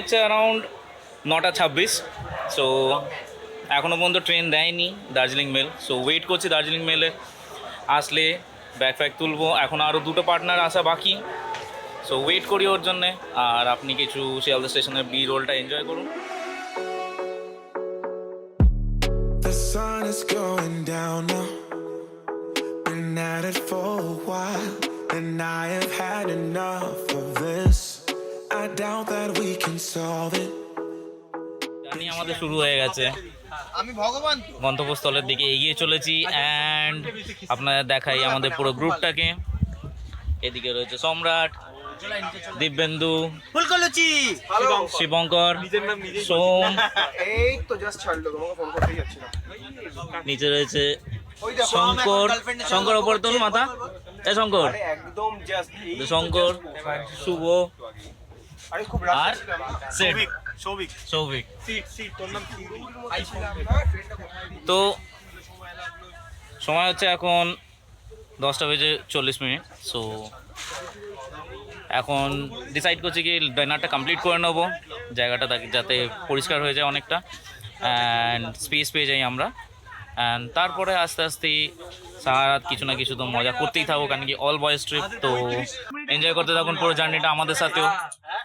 হচ্ছে around 9:26। So এখনও পর্যন্ত ট্রেন দেয়নি দার্জিলিং মেল। সো ওয়েট করছি দার্জিলিং মেলে আসলে ব্যাগ ফ্যাগ তুলবো। এখন আরও দুটো পার্টনার আসা বাকি। সো ওয়েট করি ওর জন্যে। আর আপনি কিছু শিয়ালদা স্টেশনের বি রোলটা এনজয় করুন। The sun is going down now. Been at it for a while, and I have had enough of this. I doubt that we can solve it. জানি আমাদের শুরু হয়ে গেছে। আমি ভগবান গন্তব্যস্থলের দিকে এগিয়ে চলেছি। অ্যান্ড আপনাদের দেখাই আমাদের পুরো গ্রুপটাকে। এদিকে রয়েছে সম্রাট, দিব্যেন্দু, ফুলকলুচি, শিবঙ্কর, সোম, এই তো জাস্ট ছাড়লো, তোমাকে ফোন করতেই যাচ্ছিলাম। নিচে রয়েছে শঙ্কর। শঙ্কর ওপর তোল মাথা। এ শঙ্কর, একদম জাস্ট শঙ্কর, শুভ আরে খুব আর সেট সৌভিক সৌভিক। সিট তোর নাম কি? তো সময় হচ্ছে এখন 10:40। সো এখন ডিসাইড করছি কি ডিনারটা কমপ্লিট করে নেবো, জায়গাটা যাতে পরিষ্কার হয়ে যায় অনেকটা, অ্যান্ড স্পেস পেয়ে যাই আমরা। অ্যান্ড তারপরে আস্তে আস্তে সারা রাত কিছু না কিছু তো মজা করতেই থাকবো, কারণ কি অল বয়েজ ট্রিপ। তো এনজয় করতে থাকুন পুরো জার্নিটা আমাদের সাথেও।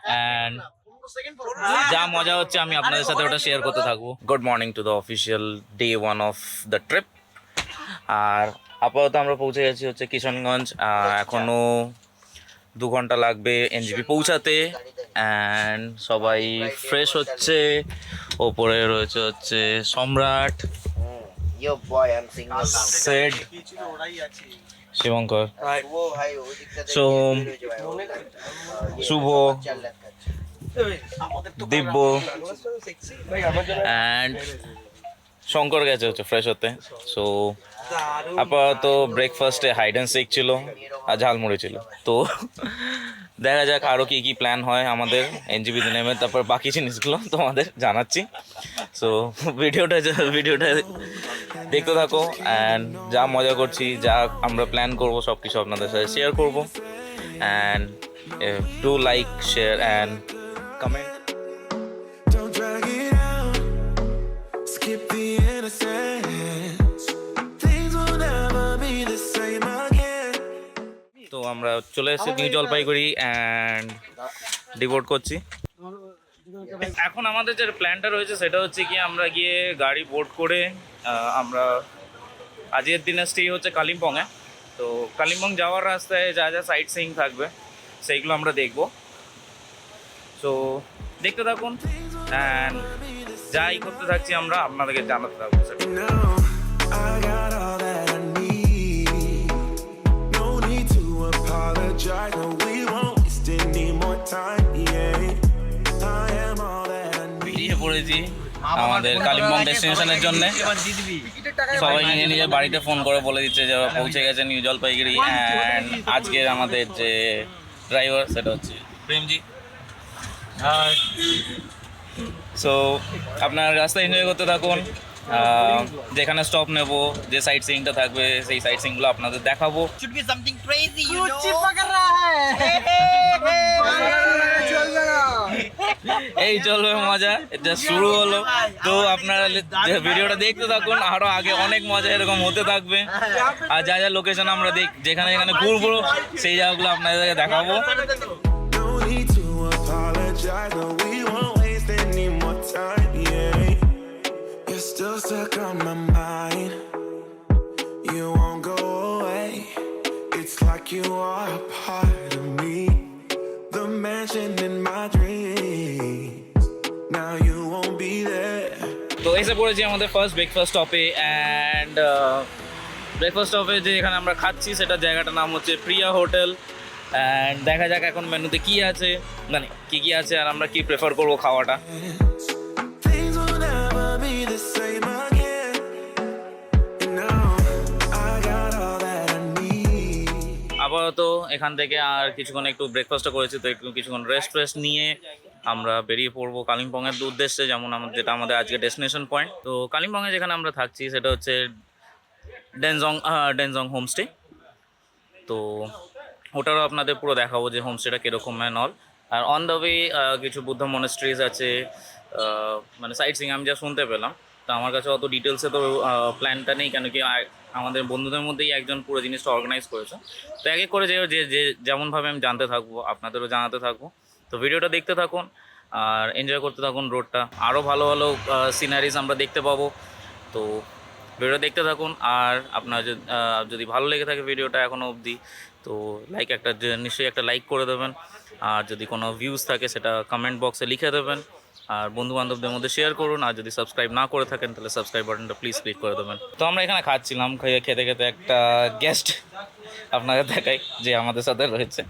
অ্যান্ড যা মজা হচ্ছে আমি আপনাদের সাথে ওটা শেয়ার করতে থাকবো। Good morning to the official day 1 of the trip. আর আপাতত আমরা পৌঁছে গেছি হচ্ছে কিষানগঞ্জ। এখনও 2 ঘন্টা লাগবে এনজিপি পৌঁছাতে। অ্যান্ড সবাই ফ্রেশ হচ্ছে। ওপরে রয়েছে হচ্ছে সম্রাট, সেড, শিবঙ্কর, সোম, শুভ, দিব্য অ্যান্ড শঙ্কর গেছে হচ্ছে ফ্রেশ হতে। সো আপাতত ব্রেকফাস্টে হাইড অ্যান্ড সিক ছিল আর ঝালমুড়ি ছিল। তো দেখা যাক আরও কী কী প্ল্যান হয় আমাদের এনজিপিতে নেমে, তারপর বাকি জিনিসগুলো তোমাদের জানাচ্ছি। সো ভিডিওটা দেখতে থাকো। অ্যান্ড যা মজা করছি, যা আমরা প্ল্যান করবো সব কিছু আপনাদের সাথে শেয়ার করবো। And do like, share and comment. Don't drag it out. Skip the innocence. Things will never be the same again. তো আমরা চলে এসেছি নিউ জলপাইগুড়ি অ্যান্ড ডিভোট করছি। এখন আমাদের যে প্ল্যানটা রয়েছে সেটা হচ্ছে কি আমরা গিয়ে গাড়ি বোর্ড করে আমরা আজকের দিনে স্টে হচ্ছে কালিম্পংয়ে। তো কালিম্পং যাওয়ার রাস্তায় যা যা সাইট সিইং থাকবে সেইগুলো আমরা দেখবো। সো দেখতে থাকুন অ্যান্ড যাই করতে থাকছি আমরা আপনাদেরকে জানাতে থাকবো সেটা। You know, I got all that I need. No need to apologize. No, we won't waste any more time. Yeah, I am all that I need. বেরিয়ে পড়েছি আমাদের কালিম্পং ডেস্টিনেশনের জন্য। সবাই নিজে নিজের বাড়িতে ফোন করে বলে দিচ্ছে যে পৌঁছে গেছে নিউ জলপাইগুড়ি। অ্যান্ড আজকের আমাদের যে ড্রাইভার সেটা হচ্ছে প্রেমজি। সো আপনার রাস্তা এনজয় করতে থাকুন। যেখানে স্টপ নেব, যে সাইট সিইংটা থাকবে সেই সাইট সিইংগুলো আপনাদের দেখাবো। এই চলবে মজা, এটা শুরু হলো। তো আপনারা ভিডিওটা দেখতে থাকুন, আরো আগে অনেক মজা এরকম হতে থাকবে। আর যা যা লোকেশন আমরা যেখানে যেখানে ঘুরবো সেই জায়গাগুলো আপনাদেরকে দেখাবো। No need to apologize. No, we won't waste any more time. Yeah, you're still stuck on my mind. You won't go away. It's like you are a part of me. The mansion in my dreams. Now you won't be there. তো এসে পড়েছি আমাদের first breakfast স্টপে। And breakfast স্টপে যে এখানে আমরা খাচ্ছি সেটা জায়গাটার নাম হচ্ছে প্রিয়া হোটেল। অ্যান্ড দেখা যাক এখন মেনুতে কী আছে, মানে কী আছে আর আমরা কী প্রেফার করবো খাওয়াটা। Things will never be the same again. You know, I got all that I need. আপাতত এখান থেকে আর কিছুক্ষণ একটু ব্রেকফাস্টও করেছি, তো একটু কিছুক্ষণ রেস্ট নিয়ে আমরা বেরিয়ে পড়বো কালিম্পংয়ের উদ্দেশ্যে, যেমন যেটা আমাদের আজকে ডেস্টিনেশন পয়েন্ট। তো কালিম্পংয়ে যেখানে আমরা থাকছি সেটা হচ্ছে ডেনজং হোমস্টে। তো ওটারও আপনাদের পুরো দেখাবো যে হোমস্টেটা কীরকম অ্যান্ড অল। আর অন দ্য ওয়ে কিছু বুদ্ধ মনেস্ট্রিজ আছে, মানে সাইট সিং আমি যা শুনতে পেলাম। তো আমার কাছে অত ডিটেলসে তো প্ল্যানটা নেই, কেন কি আমাদের বন্ধুদের মধ্যেই একজন পুরো জিনিসটা অর্গানাইজ করেছে। তো এক এক করে যে যে যে যেমনভাবে আমি জানতে থাকবো, আপনাদেরও জানাতে থাকবো। তো ভিডিওটা দেখতে থাকুন আর এনজয় করতে থাকুন রোডটা। আরও ভালো ভালো সিনারিজ আমরা দেখতে পাবো। তো ভিডিও দেখতে থাকুন। আর আপনার যদি ভালো লেগে থাকে ভিডিওটা এখনও অবধি, তো নিশ্চয়ই একটা লাইক করে দেবেন। আর যদি কোনো ভিউজ থাকে সেটা কমেন্ট বক্সে লিখে দেবেন। আর বন্ধু বান্ধবদের মধ্যে শেয়ার করুন। আর যদি সাবস্ক্রাইব না করে থাকেন তাহলে সাবস্ক্রাইব বাটনটা প্লিজ ক্লিক করে দেবেন। তো আমরা এখানে খাচ্ছিলাম, খেতে খেতে একটা গেস্ট আপনাদের দেখাই যে আমাদের সাথে রয়েছে,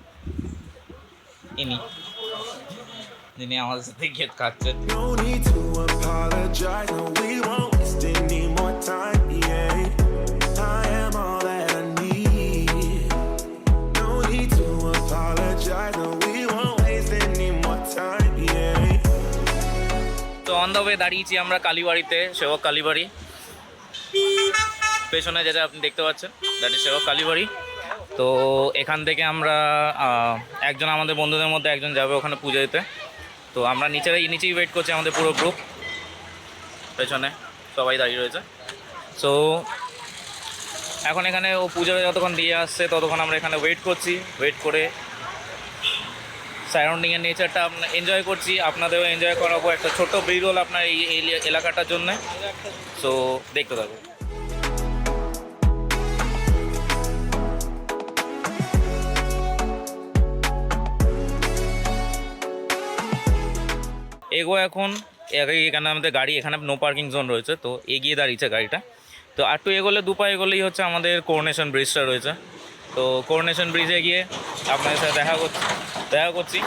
যিনি আমাদের সাথে গিয়ে খাচ্ছেন। No need to apologize, no, we won't waste any more time, yeah. I am all that I need. No need to apologize, no, we won't waste any more time, yeah. তো অন দ্য ওয়ে দাঁড়িয়েছি আমরা কালীবাড়িতে, সেবক কালীবাড়ি। পেছনে যেটা আপনি দেখতে পাচ্ছেন that is সেবক কালীবাড়ি। তো এখান থেকে আমরা একজন আমাদের বন্ধুদের মধ্যে একজন যাবে ওখানে পুজো দিতে। তো আমরা নিচেই ওয়েট করছি, আমাদের পুরো গ্রুপ পেছনে সবাই দাঁড়িয়ে রয়েছে। সো এখন এখানে ও পুজোটা যতক্ষণ দিয়ে আসছে ততক্ষণ আমরা এখানে ওয়েট করছি, ওয়েট করে সারাউন্ডিংয়ের নেচারটা এনজয় করছি, আপনাদেরও এনজয় করাবো একটা ছোট্ট বিরল আপনার এই এলাকাটার জন্যে। সো দেখতে থাকুন। এখন এখানে আমাদের গাড়ি, এখানে নো পার্কিং জোন রয়েছে, তো এগিয়ে দাঁড়িয়েছে গাড়িটা। তো আর একটু এগোলে 2 পা এগোলেই হচ্ছে আমাদের করোনেশন ব্রিজটা রয়েছে। তো করোনেশন ব্রিজে গিয়ে আপনাদের সাথে দেখা করছি,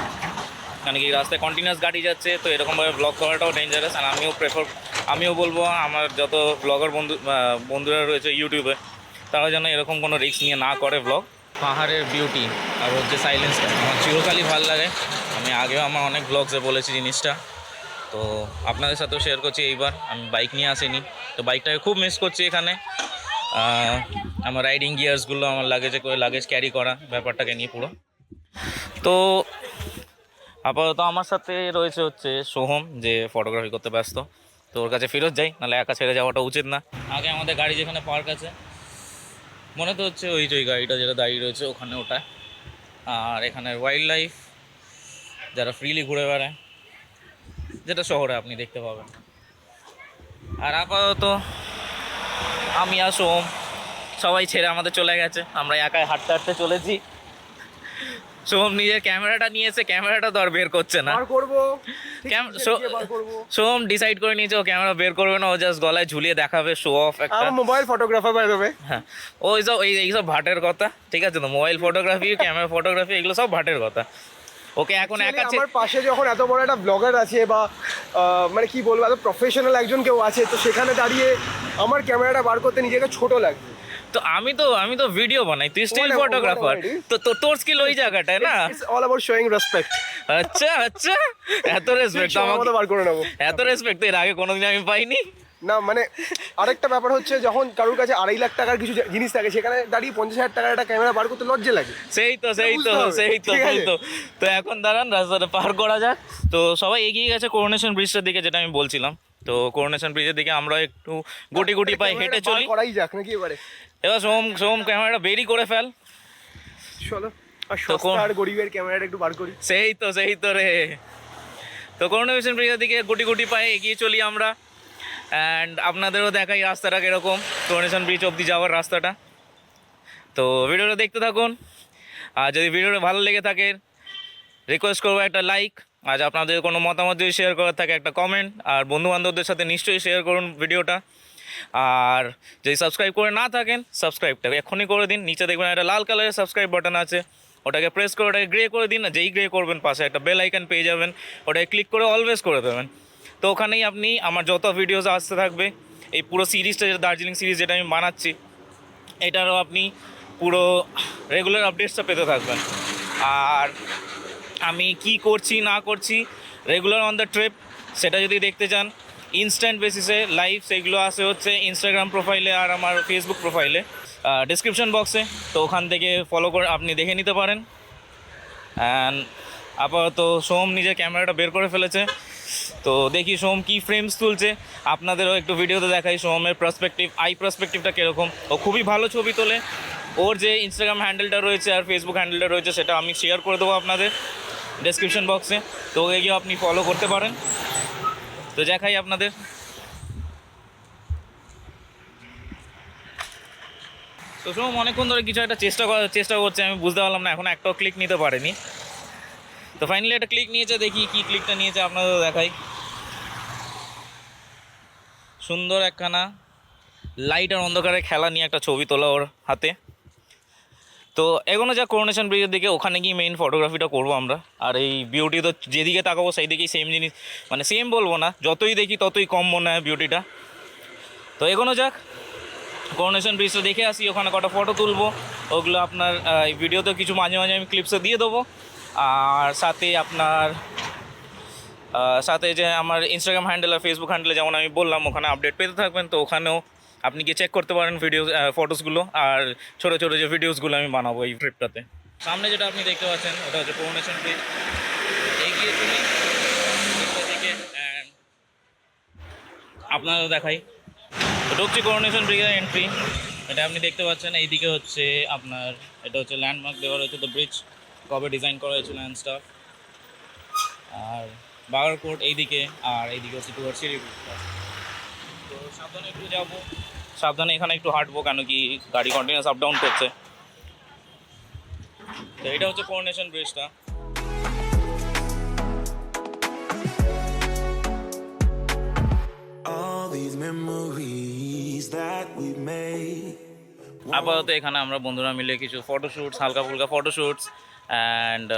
কারণ কি রাস্তায় কন্টিনিউয়াস গাড়ি যাচ্ছে, তো এরকমভাবে ব্লগ করাটাও ডেঞ্জারাস। আর আমিও বলবো আমার যত ব্লগার বন্ধুরা রয়েছে ইউটিউবে, তারা যেন এরকম কোনো রিস্ক নিয়ে না করে ব্লগ। পাহাড়ের বিউটি আর হচ্ছে সাইলেন্সটা আমার চিরকালই ভালো লাগে। আমি আগেও আমার অনেক ব্লগসে বলেছি জিনিসটা, তো আপনাদের সাথেও শেয়ার করছি। এইবার আমি বাইক নিয়ে আসিনি, তো বাইকটাকে খুব মিস করছি এখানে। আমার রাইডিং গিয়ার্সগুলো আমার লাগেজ ক্যারি করা ব্যাপারটাকে নিয়ে পুরো। তো আপাতত আমার সাথে রয়েছে হচ্ছে সোহম, যে ফটোগ্রাফি করতে ব্যস্ত। তো ওর কাছে ফেরত যাই, নাহলে একা ছেড়ে যাওয়াটা উচিত না। আগে আমাদের গাড়ি যেখানে পার্ক আছে মনে তো হচ্ছে ওই গাড়িটা যেটা দাঁড়িয়ে রয়েছে ওখানে, ওটা। আর এখানে ওয়াইল্ড লাইফ যারা ফ্রিলি ঘুরে বেড়ায়, যেটা শহরে আপনি দেখতে পাবেন। আর আপাতত আমি আর সোম সবাই ছেড়ে আমাদের চলে গেছে, আমরা একাই হাঁটতে হাঁটতে চলেছি। সোম নিজের ক্যামেরাটা নিয়েছে, ক্যামেরাটা তো আর বের করছে না। সোম ডিসাইড করে নিয়েছে ও ক্যামেরা বের করবে না, ও জাস্ট গলায় ঝুলিয়ে দেখাবে, শো অফ একটা। Mobile photographer by the way. হ্যাঁ, এইসব ভাটের কথা, ঠিক আছে? তো মোবাইল ফটোগ্রাফি, ক্যামেরা ফটোগ্রাফি এগুলো সব ভাটের কথা। ওকে এখন আমার পাশে যখন এত বড় একটা ব্লগার আছে বা মানে কি বলবো, এত প্রফেশনাল একজন কেউ আছে, তো সেখানে দাঁড়িয়ে আমার ক্যামেরাটা বার করতে নিজেকে ছোট লাগে। তো আমি তো ভিডিও বানাই, তুই স্টিল ফটোগ্রাফার, তো তোর স্কিল ওই জায়গাটায় না। It's all about showing respect. আচ্ছা, এত রেসপেক্ট আমাকে বার করে নেবো। এত রেসপেক্ট এর আগে কোনোদিন আমি পাইনি। না মানে আরেকটা ব্যাপার হচ্ছে, যখন কারোর কাছে 2.5 লাখ টাকার কিছু জিনিস থাকে, সেখানে দাঁড়িয়ে 50,000 টাকার একটা ক্যামেরা বার করতে লজ্জা লাগে। সেই তো তো এখন দাঁড়ান, রাস্তাটা পার করা যাক। তো সবাই এগিয়ে গেছে করোনেশন ব্রিজটার দিকে, যেটা আমি বলছিলাম। তো করোনেশন ব্রিজের দিকে আমরা একটু গুটি পায়ে হেঁটে চলি। করাই যাক নাকি এবারে? এবার সোম ক্যামেরাটা বেরই করে ফেল, চলো। আর সস্তা আর গরিবের ক্যামেরাটা একটু বার করি। সেই তো রে। তো করোনেশন ব্রিজের দিকে গুটি পায়ে এগিয়ে চলি আমরা। অ্যান্ড আপনাদেরও দেখাই রাস্তাটা কীরকম, করোনেশন ব্রিজ অবধি যাওয়ার রাস্তাটা। তো ভিডিওটা দেখতে থাকুন। আর যদি ভিডিওটা ভালো লেগে থাকে রিকোয়েস্ট করবো একটা লাইক। আজ আপনাদের কোনো মতামত যদি শেয়ার করার থাকে একটা কমেন্ট। আর বন্ধুবান্ধবদের সাথে নিশ্চয়ই শেয়ার করুন ভিডিওটা। আর যদি সাবস্ক্রাইব করে না থাকেন, সাবস্ক্রাইবটা এখনই করে দিন। নিচে দেখবেন একটা লাল কালারের সাবস্ক্রাইব বাটন আছে, ওটাকে প্রেস করে ওটাকে গ্রে করে দিন। না, যেই গ্রে করবেন পাশে একটা বেল আইকন পেয়ে যাবেন, ওটাকে ক্লিক করে অলওয়েজ করে দেবেন। তো ওখানেই আপনি আমার যত ভিডিওস আসতে থাকবে, এই পুরো সিরিজটা, যেটা দার্জিলিং সিরিজ যেটা আমি বানাচ্ছি, এটারও আপনি পুরো রেগুলার আপডেটসটা পেতে থাকবেন। আর আমি কি করছি না করছি রেগুলার অন দ্য ট্রিপ, সেটা যদি দেখতে চান ইনস্ট্যান্ট বেসিসে লাইভ, সেগুলো আসে হচ্ছে ইনস্টাগ্রাম প্রোফাইলে আর আমার ফেসবুক প্রোফাইলে, ডিসক্রিপশন বক্সে। তো ওখান থেকে ফলো করে আপনি দেখে নিতে পারেন। অ্যান্ড আপাতত সোম নিজের ক্যামেরাটা বের করে ফেলেছে, তো দেখি সোম কি ফ্রেমস তুলছে, আপনাদেরও একটু ভিডিওতে দেখাই সোমের পার্সপেক্টিভটা কীরকম। ও খুবই ভালো ছবি তোলে। ওর যে ইনস্টাগ্রাম হ্যান্ডেলটা রয়েছে আর ফেসবুক হ্যান্ডেলটা রয়েছে সেটা আমি শেয়ার করে দেবো আপনাদের ডেসক্রিপশন বক্সে, তো ওকে গিয়ে আপনি ফলো করতে পারেন। তো দেখাই আপনাদের। তো সোম অনেকক্ষণ ধরে কিছু একটা চেষ্টা করছে, আমি বুঝতে পারলাম না, এখন একটাও ক্লিক নিতে পারেনি। তো ফাইনালি একটা ক্লিক নিয়েছে, দেখি কি ক্লিকটা নিয়েছে আপনাদের দেখাই। সুন্দর একখানা লাইট আর অন্ধকারের খেলা নিয়ে একটা ছবি তোলা ওর হাতে। তো এগোনো যা করোনেশন ব্রিজের দিকে, ওখানে গিয়ে মেইন ফটোগ্রাফিটা করবো আমরা। আর এই বিউটি তো যেদিকে তাকাবো সেই দিকেই সেম জিনিস, মানে সেম বলবো না, যতই দেখি ততই কম মনে হয় বিউটিটা। তো এগোনো যাক, করোনেশন ব্রিজটা দেখে আসি, ওখানে কটা ফটো তুলবো, ওগুলো আপনার এই ভিডিওতে কিছু মাঝে মাঝে আমি ক্লিপসে দিয়ে দেবো। আর সাথে আপনার সাথে যে আমার ইনস্টাগ্রাম হ্যান্ডেল আর ফেসবুক হ্যান্ডেলে যেমন আমি বললাম, ওখানে আপডেট পেতে থাকবেন। তো ওখানেও আপনি গিয়ে চেক করতে পারেন ফটোসগুলো আর ছোটো ছোটো যে ভিডিওসগুলো আমি বানাবো এই ট্রিপটাতে। সামনে যেটা আপনি দেখতে পাচ্ছেন ওটা হচ্ছে করোনেশন ব্রিজ। এগিয়ে চলি দিকে, অ্যান্ড আপনারা দেখাই। তো ঢুকছি করোনেশন ব্রিজের এন্ট্রি, এটা আপনি দেখতে পাচ্ছেন। এইদিকে হচ্ছে আপনার এটা হচ্ছে ল্যান্ডমার্ক দেওয়া রয়েছে, তো ব্রিজ কবে ডিজাইন করা হয়েছিল অ্যান্ড স্টাফ। আর বাগারকোট এইদিকে, আর এইদিকে হচ্ছে টুয়ার্ড শিলিগুড়ি। তো সাবধানে একটু যাবো, সাবধানে এখানে একটু হাঁটবো, কেন কি গাড়ি কন্টিনিউয়াস আপ ডাউন করছে। তো এটা হচ্ছে করোনেশন ব্রিজটা। All these memories that we made. আপাতত এখানে আমরা বন্ধুরা মিলে কিছু ফটোশ্যুটস, হালকা ফুলকা ফটোশ্যুটস অ্যান্ড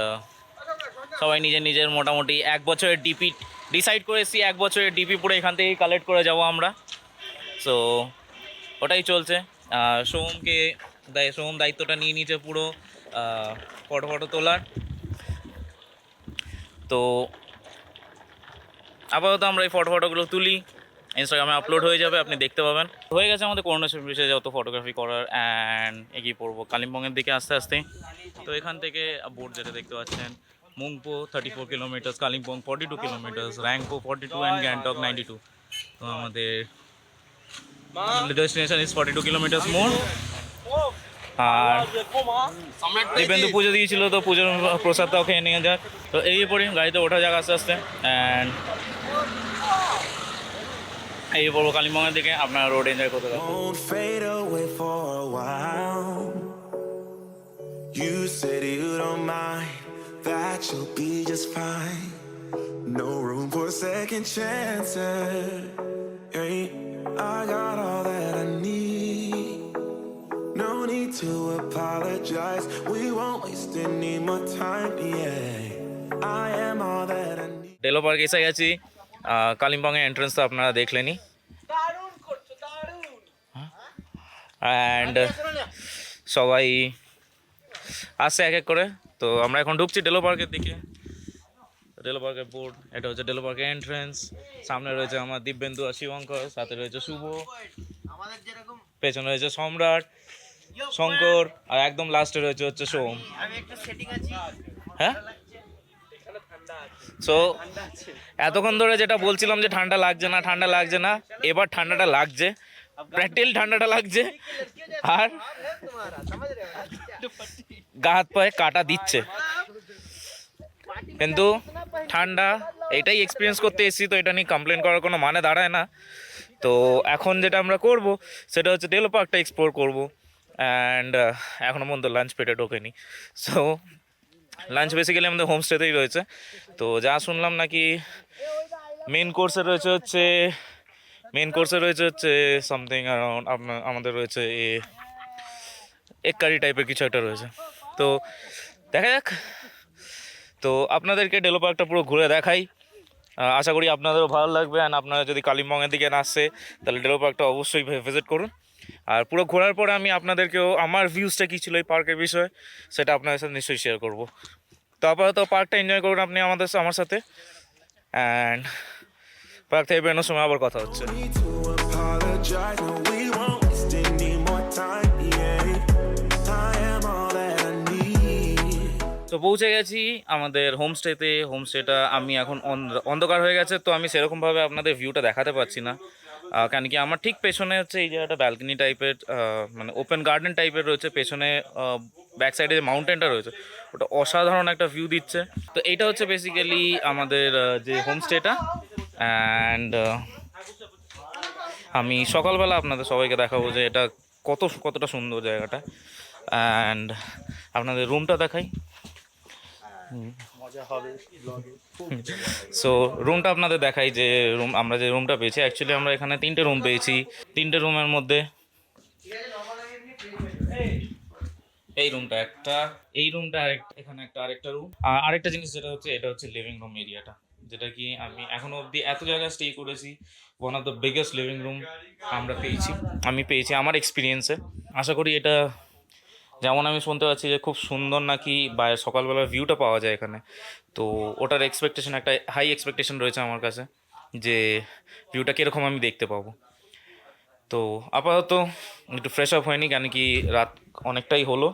সবাই নিজের মোটামুটি 1 বছরের ডিপি ডিসাইড করেছি, 1 বছরের ডিপি পুরো এখান থেকেই কালেক্ট করে যাব আমরা। সো ওটাই চলছে। সোম দায়িত্বটা নিয়ে নিয়েছে পুরো ফটো তোলার। তো আপাতত আমরা এই ফটোগুলো তুলি, ইনস্টাগ্রামে আপলোড হয়ে যাবে, আপনি দেখতে পাবেন। হয়ে গেছে আমাদের করোনেশন ব্রিজে যত ফটোগ্রাফি করার, অ্যান্ড এগিয়ে পড়বো কালিম্পংয়ের দিকে আস্তে আস্তে। তো এখান থেকে বোর্ড যেটা দেখতে পাচ্ছেন, Mungpoo 34 kilometres, Kalimpong 42 kilometres, Rangpo 42 and Gangtok 92। তো আমাদের ডেস্টিনেশন ইজ 42 কিলোমিটার্স মোর। আর দিব্যেন্দু পুজো দিয়েছিল, তো পুজোর প্রসাদটাও খেয়ে নিয়ে যাক। তো এগিয়ে পড়ি, গাড়িতে ওঠা যাক আস্তে আস্তে, অ্যান্ড এই পড়বো কালিম্পংয়ের দিকে। আপনারা রোড এনজয় করতে থাকুন। Won't fade away for a while. You said you don't mind, that you'll be just fine. No room for second chances. Hey, I got all that I need. No need to apologize. We won't waste any more time. Yeah, I am all that I need. Delo park এসে গেছি। কালিম্পংয়ের entrance তো আপনারা দেখলেনই, and সবাই আসছে এক এক করে। তো আমরা এখন ঢুকছি ডেলো পার্কের দিকে। ডেলো পার্কের বোর্ড, এটা হচ্ছে ডেলো পার্কের এন্ট্রেন্স। সামনে রয়েছে আমার দিব্যেন্দু আর শিবঙ্কর, সাথে রয়েছে শুভ, পেছনে রয়েছে সম্রাট, শঙ্কর, আর একদম লাস্টে রয়েছে হচ্ছে সোম। হ্যাঁ, সো এতক্ষণ ধরে যেটা বলছিলাম যে ঠান্ডা লাগছে না, এবার ঠান্ডাটা লাগছে, প্র্যাকটিক্যাল ঠান্ডাটা লাগছে, আর গা হাত পায়ে কাটা দিচ্ছে। কিন্তু ঠান্ডা এটাই এক্সপিরিয়েন্স করতে এসেছি, তো এটা নিয়ে কমপ্লেন করার কোনো মানে দাঁড়ায় না। তো এখন যেটা আমরা করব সেটা হচ্ছে ডেলো পার্কটা এক্সপ্লোর করবো, অ্যান্ড এখনও পর্যন্ত লাঞ্চ পেটে ঢোকেনি। সো লাঞ্চ বেসিক্যালি আমাদের হোমস্টেতেই রয়েছে। তো যা শুনলাম নাকি মেন কোর্সে রয়েছে হচ্ছে সামথিং অ্যারাউন্ড আমাদের রয়েছে এগ কারি টাইপের কিছু একটা রয়েছে। তো দেখা যাক। তো আপনাদেরকে ডেলো পার্কটা পুরো ঘুরে দেখাই, আশা করি আপনাদেরও ভালো লাগবে। অ্যান্ড আপনারা যদি কালিম্পংয়ের দিকে না আসছে তাহলে ডেলো পার্কটা অবশ্যই ভিজিট করুন। আর পুরো ঘোরার পরে আমি আপনাদেরকেও আমার ভিউজটা কী ছিল এই পার্কের বিষয়ে সেটা আপনাদের সাথে নিশ্চয়ই শেয়ার করবো। তো আপাতত পার্কটা এনজয় করুন আপনি আমার সাথে, অ্যান্ড পার্ক থেকে বেরোনোর সময় আবার কথা হচ্ছে। No need to apologize. No, we won't waste any more time. Yeah, I am all that I need. তো পৌঁছে গেছি আমাদের হোমস্টেতে। হোমস্টেটা আমি এখন অন্ধকার হয়ে গেছে, তো আমি সেরকমভাবে আপনাদের ভিউটা দেখাতে পারছি না, কেন কি আমার ঠিক পেছনে হচ্ছে এই জায়গাটা ব্যালকনি টাইপের, মানে ওপেন গার্ডেন টাইপের রয়েছে। পেছনে ব্যাক সাইডে যে মাউন্টেনটা রয়েছে ওটা অসাধারণ একটা ভিউ দিচ্ছে। তো এইটা হচ্ছে বেসিক্যালি আমাদের যে হোমস্টেটা। অ্যান্ড আমি সকালবেলা আপনাদের সবাইকে দেখাবো যে এটা কতটা সুন্দর জায়গাটা। অ্যান্ড আপনাদের রুমটা দেখাই। সো রুমটা আপনাদের দেখাই, যে আমরা যে রুমটা পেয়েছি। অ্যাকচুয়ালি আমরা এখানে 3টে রুম পেয়েছি। 3টে রুমের মধ্যে এই রুমটা একটা, এই রুমটা এখানে একটা আরেকটা রুম। আর আরেকটা জিনিস যেটা হচ্ছে, এটা হচ্ছে লিভিং রুম এরিয়াটা, যেটা কি আমি এখনো অবধি এত জায়গায় স্টে করেছি, one of the biggest living room আমি পেয়েছি আমার এক্সপিরিয়েন্সে। আশা করি এটা, যেমন আমি শুনতে পাচ্ছি যে খুব সুন্দর নাকি বাইরে সকালবেলার ভিউটা পাওয়া যায় এখানে, তো ওটার এক্সপেকটেশন, একটা হাই এক্সপেকটেশন রয়েছে আমার কাছে যে ভিউটা কীরকম আমি দেখতে পাবো। তো আপাতত একটু ফ্রেশ আপ হয়নি, কেন কি রাত অনেকটাই হলো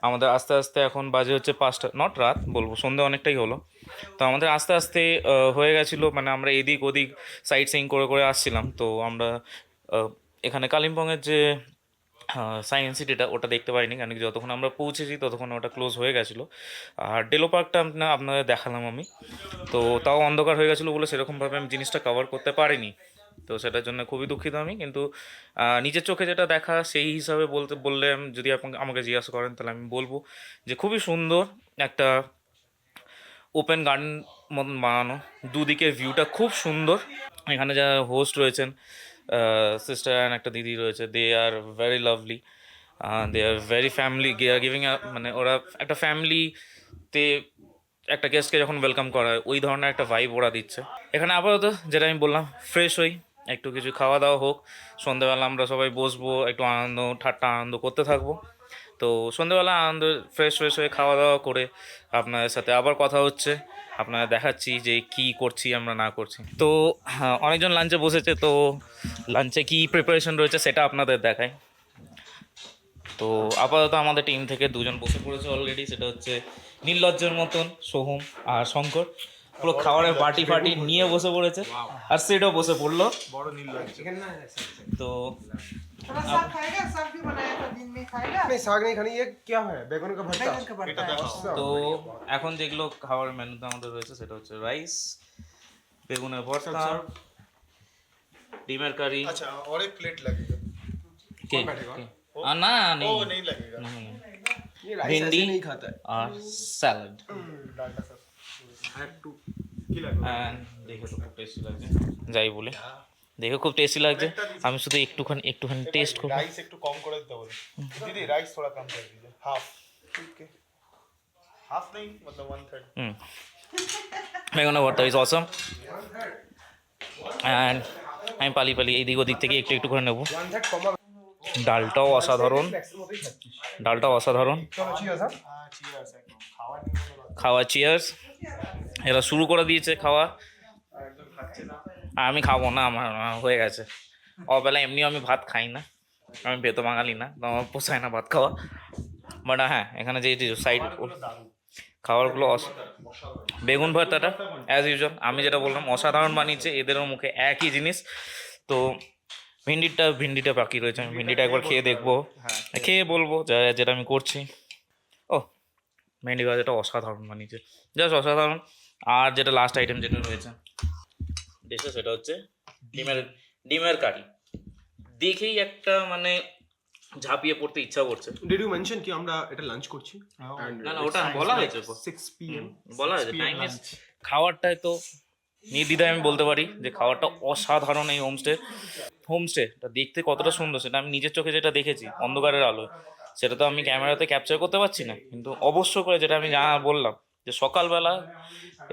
আমাদের। আস্তে আস্তে এখন বাজে হচ্ছে 5টা, নট রাত বলবো, সন্ধ্যে অনেকটাই হলো। তো আমাদের আস্তে আস্তে হয়ে গেছিলো, মানে আমরা এদিক ওদিক সাইট সিইং করে করে আসছিলাম। তো আমরা এখানে কালিম্পংয়ের যে সায়েন্স সিটিটা ওটা দেখতে পাইনি, কেন কি যতক্ষণ আমরা পৌঁছেছি ততক্ষণ ওটা ক্লোজ হয়ে গেছিলো। আর ডেলো পার্কটা আপনাদের দেখালাম আমি, তো তাও অন্ধকার হয়ে গেছিলো বলে সেরকমভাবে আমি জিনিসটা কভার করতে পারিনি। তো সেটার জন্য খুবই দুঃখিত আমি। কিন্তু নিজের চোখে যেটা দেখা সেই হিসাবে বললে যদি আমাকে জিজ্ঞাসা করেন, তাহলে আমি বলবো যে খুবই সুন্দর একটা ওপেন গার্ডেন মতন বানানো, দুদিকের ভিউটা খুব সুন্দর। এখানে যারা হোস্ট রয়েছেন, সিস্টার অ্যান্ড একটা দিদি রয়েছে, they are very lovely, they are very family giving, মানে ওরা একটা ফ্যামিলিতে একটা গেস্টকে যখন ওয়েলকাম করা হয় ওই ধরনের একটা ভাইব ওরা দিচ্ছে। এখানে আপাতত যেটা আমি বললাম, ফ্রেশ হই, একটু কিছু খাওয়া দাওয়া হোক, সন্ধ্যেবেলা আমরা সবাই বসবো, একটু আনন্দ করতে থাকবো। তো সন্ধ্যেবেলা ফ্রেশ হয়ে খাওয়া দাওয়া করে আপনাদের সাথে আবার কথা হচ্ছে, আপনারা দেখাচ্ছি যে কি করছি আমরা না করছি। তো অনেকজন লাঞ্চে বসেছে, তো লাঞ্চে কি প্রিপারেশন রয়েছে সেটা আপনাদের দেখায়। তো আপাতত আমাদের টিম থেকে 2জন বসে পড়েছে অলরেডি, সেটা হচ্ছে নির্লজ্জের মতন সোহম আর শঙ্কর। পুরো খাবারের বাটি ফাটি নিয়ে বসে পড়েছে, আর সেটাও বসে পড়লো। তো नहीं साग नहीं खानी, ये क्या है? बैगन का भरता। তো এখন যেগুলো খাবারের মেনুতে আমাদের রয়েছে সেটা হচ্ছে রাইস, বেগুনের ভর্তা, ডিমের কারি। अच्छा और एक प्लेट लगेगा। না নেই, वो नहीं लगेगा। नहीं, ये राइस भिंडी ऐसे नहीं खाता है। আর স্যালাড। डालडा सर দেখে তো খুব টেস্টি লাগছে, যাই বলে দেখে খুব টেস্টি লাগছে। আমি শুধু একটুখানি টেস্ট করবো। राइस एक तो कम कर देते बोले दीदी, राइस थोड़ा कम कर दीजिए, हाफ। ठीक है, हाफ नहीं मतलब 1/3। বেগুনের ভর্তা ইজ অসম। অ্যান্ড আমি পালি এইদিক ওদিক থেকে একটু করে নেবো। 1/3 কমা। ডালটাও অসাধারণ, चलो cheers हां। cheers एकदम খাওয়া নিয়ে কোনো কথা খাওয়া চিয়ার্স। এরা শুরু করে দিয়েছে খাওয়া, একদম খাচ্ছে না। আমি খাবো না, আমার হয়ে গেছে। অবেলা এমনিও আমি ভাত খাই না, আমি বেতো বাঙালি না, তো আমার পোষায় না ভাত খাওয়া। বাট হ্যাঁ, এখানে যে সাইড খাবারগুলো বেগুন ভর্তাটা অ্যাজ ইউজুয়াল আমি যেটা বললাম অসাধারণ বানিয়েছে, এদেরও মুখে একই জিনিস। তো ভিন্ডিটা বাকি রয়েছে, আমি ভিন্ডিটা একবার খেয়ে দেখবো, খেয়ে বলবো যেটা আমি করছি। ও ভেন্ডি ভাজাটা অসাধারণ বানিয়েছে, জাস্ট অসাধারণ। আর যেটা লাস্ট আইটেম যেটা রয়েছে ডিশে, সেটা হচ্ছে ডিমের কারি। দেখেই একটা মানে ঝাঁপিয়ে পড়তে ইচ্ছা করছে। Did you mention কি আমরা এটা লাঞ্চ করছি? না ওটা বলা হয়েছে, 6 PM বলা হয়েছে টাইম। খাবারটায় তো নির্দ্বিধায় আমি বলতে পারি যে খাবারটা অসাধারণ। এই হোমস্টেটা দেখতে কতটা সুন্দর সেটা আমি নিজের চোখে যেটা দেখেছি অন্ধকারের আলোয়, সেটা তো আমি ক্যামেরাতে ক্যাপচার করতে পারছি না, কিন্তু অবশ্য করে যেটা আমি বললাম যে সকালবেলা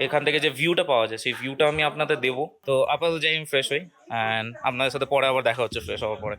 এখান থেকে যে ভিউটা পাওয়া যায় সেই ভিউটা আমি আপনাদের দেবো। তো আপাতত যাই আমি ফ্রেশ হই, অ্যান্ড আপনাদের সাথে পরে আবার দেখা হচ্ছে ফ্রেশ হওয়ার পরে।